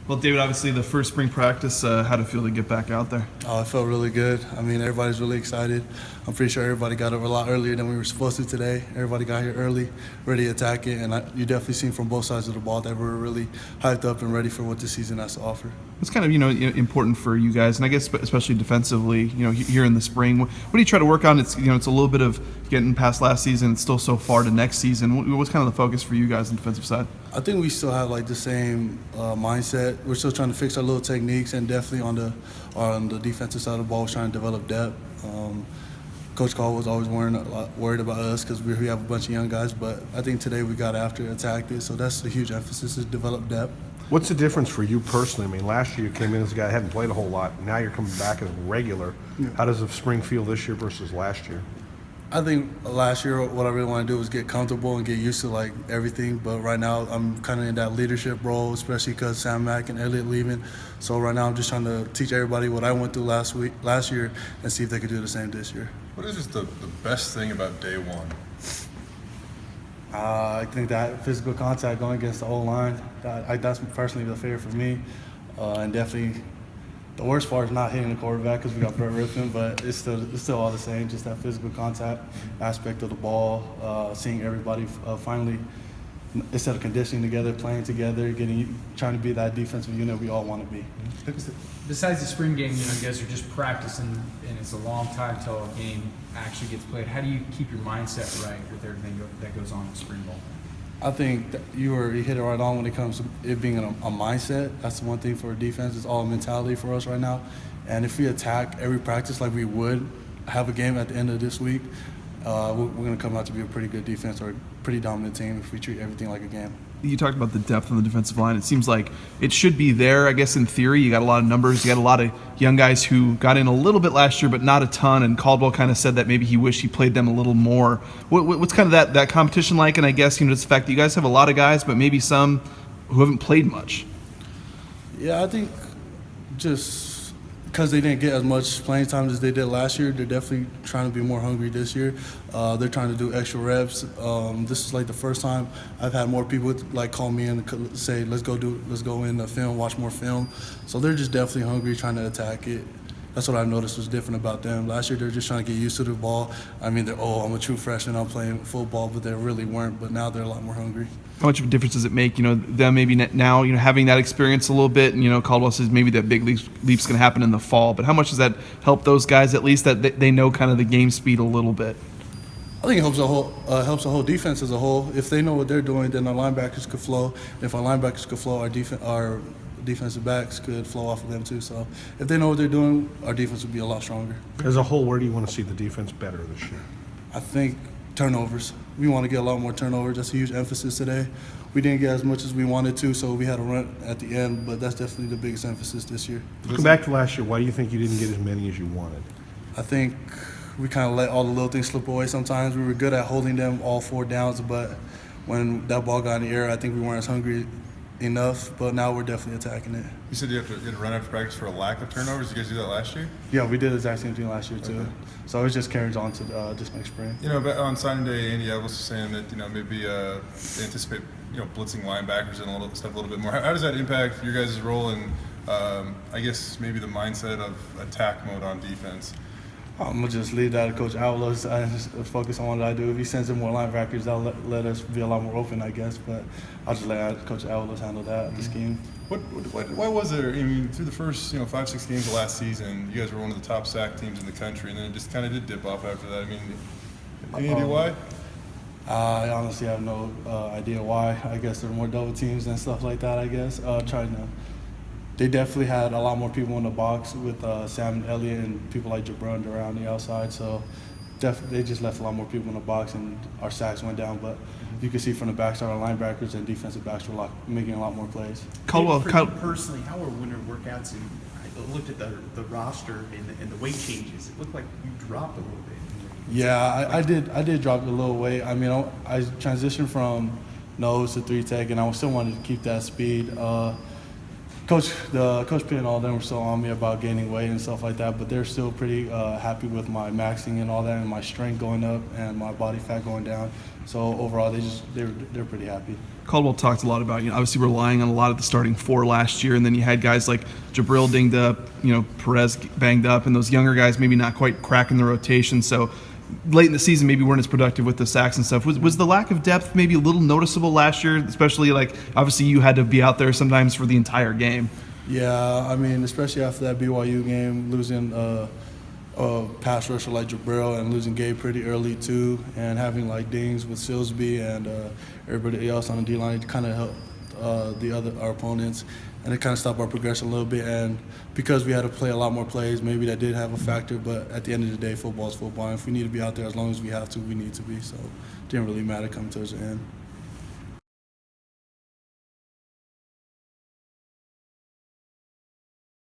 Well, David, obviously the first spring practice, how'd it feel to get back out there? Oh, it felt really good. I mean, everybody's really excited. I'm pretty sure everybody got up a lot earlier than we were supposed to today. Everybody got here early, ready to attack it, and you definitely seen from both sides of the ball that we're really hyped up and ready for what the season has to offer. It's kind of important for you guys, and I guess especially defensively. Here in the spring, what do you try to work on? It's it's a little bit of getting past last season. It's still so far to next season. What's kind of the focus for you guys on the defensive side? I think we still have the same mindset. We're still trying to fix our little techniques, and definitely on the defensive side of the ball, we're trying to develop depth. Coach Call was always worried about us because we have a bunch of young guys, but I think today we got after it, attacked it. So that's the huge emphasis, is develop depth. What's the difference for you personally? I mean, last year you came in as a guy that hadn't played a whole lot. Now you're coming back as a regular. Yeah. How does the spring feel this year versus last year? I think last year what I really want to do was get comfortable and get used to everything. But right now I'm kind of in that leadership role, especially because Sam Mack and Elliott leaving. So right now I'm just trying to teach everybody what I went through last year, and see if they could do the same this year. What is just the best thing about day one? I think that physical contact going against the O-line, that's personally the favorite for me. And definitely the worst part is not hitting the quarterback because we got Brett Rippon, but it's still all the same, just that physical contact aspect of the ball, seeing everybody finally, instead of conditioning together, playing together, trying to be that defensive unit we all want to be. Besides the spring game, you guys are just practicing, and it's a long time till a game actually gets played. How do you keep your mindset right with everything that goes on in spring ball? I think that you hit it right on when it comes to it being a mindset. That's the one thing for defense. It's all mentality for us right now. And if we attack every practice like we would have a game at the end of this week, we're going to come out to be a pretty good defense or a pretty dominant team if we treat everything like a game. You talked about the depth on the defensive line. It seems like it should be there, I guess, in theory. You got a lot of numbers. You got a lot of young guys who got in a little bit last year, but not a ton, and Caldwell kind of said that maybe he wished he played them a little more. What's kind of that competition like? And I guess, it's the fact that you guys have a lot of guys, but maybe some who haven't played much. Yeah, I think just because they didn't get as much playing time as they did last year, they're definitely trying to be more hungry this year. They're trying to do extra reps. This is the first time I've had more people call me and say, let's go in the film, watch more film. So they're just definitely hungry, trying to attack it. That's what I've noticed was different about them. Last year, they're just trying to get used to the ball. I mean, I'm a true freshman, I'm playing football, but they really weren't. But now they're a lot more hungry. How much of a difference does it make, them maybe now, having that experience a little bit, and, Caldwell says maybe that big leap's going to happen in the fall, but how much does that help those guys, at least that they know kind of the game speed a little bit? I think it helps the whole defense as a whole. If they know what they're doing, then our linebackers could flow. If our linebackers could flow, our defensive backs could flow off of them too. So if they know what they're doing, our defense would be a lot stronger. As a whole, where do you want to see the defense better this year? I think turnovers. We want to get a lot more turnovers. That's a huge emphasis today. We didn't get as much as we wanted to, so we had a run at the end, but that's definitely the biggest emphasis this year. Come back to last year. Why do you think you didn't get as many as you wanted? I think we kind of let all the little things slip away sometimes. We were good at holding them all 4 downs, but when that ball got in the air, I think we weren't as hungry enough, but now we're definitely attacking it. You said you had to run after practice for a lack of turnovers. Did you guys do that last year? Yeah, we did the exact same thing last year too. Okay. So it just carries on to this next spring. But on signing day, Andy Evans was saying that maybe they anticipate blitzing linebackers and a little bit more. How does that impact your guys' role and I guess maybe the mindset of attack mode on defense? I'm going to just leave that to Coach Avalos. I just focus on what I do. If he sends in more linebackers, that'll let us be a lot more open, I guess. But I'll just let Coach Avalos handle that, the scheme. Why was there, through the first 5-6 games of last season, you guys were one of the top sack teams in the country, and then it just kind of did dip off after that. Any idea why? I honestly have no idea why. I guess there were more double teams and stuff like that, I guess. They definitely had a lot more people in the box with Sam and Elliott and people like Jabron around the outside. So they just left a lot more people in the box, and our sacks went down. But you can see from the backside, our linebackers and defensive backs were making a lot more plays. Caldwell, personally, how are winter workouts? And I looked at the roster and the weight changes. It looked like you dropped a little bit. Yeah, I did drop a little weight. I transitioned from nose to 3-tech, and I still wanted to keep that speed. Coach Pitt and all them were still on me about gaining weight and stuff like that, but they're still pretty happy with my maxing and all that, and my strength going up and my body fat going down. So overall, they're pretty happy. Caldwell talked a lot about, obviously relying on a lot of the starting four last year, and then you had guys like Jabril dinged up, Perez banged up, and those younger guys maybe not quite cracking the rotation. So late in the season, maybe weren't as productive with the sacks and stuff. Was the lack of depth maybe a little noticeable last year, especially obviously you had to be out there sometimes for the entire game? Yeah, I mean, especially after that BYU game, losing a pass rusher like Jabril and losing Gabe pretty early too, and having dings with Silsby and everybody else on the D-line, it kind of helped our opponents, and it kind of stopped our progression a little bit. And because we had to play a lot more plays, maybe that did have a factor, but at the end of the day, football is football, and if we need to be out there as long as we have to, we need to be. So it didn't really matter coming towards the end.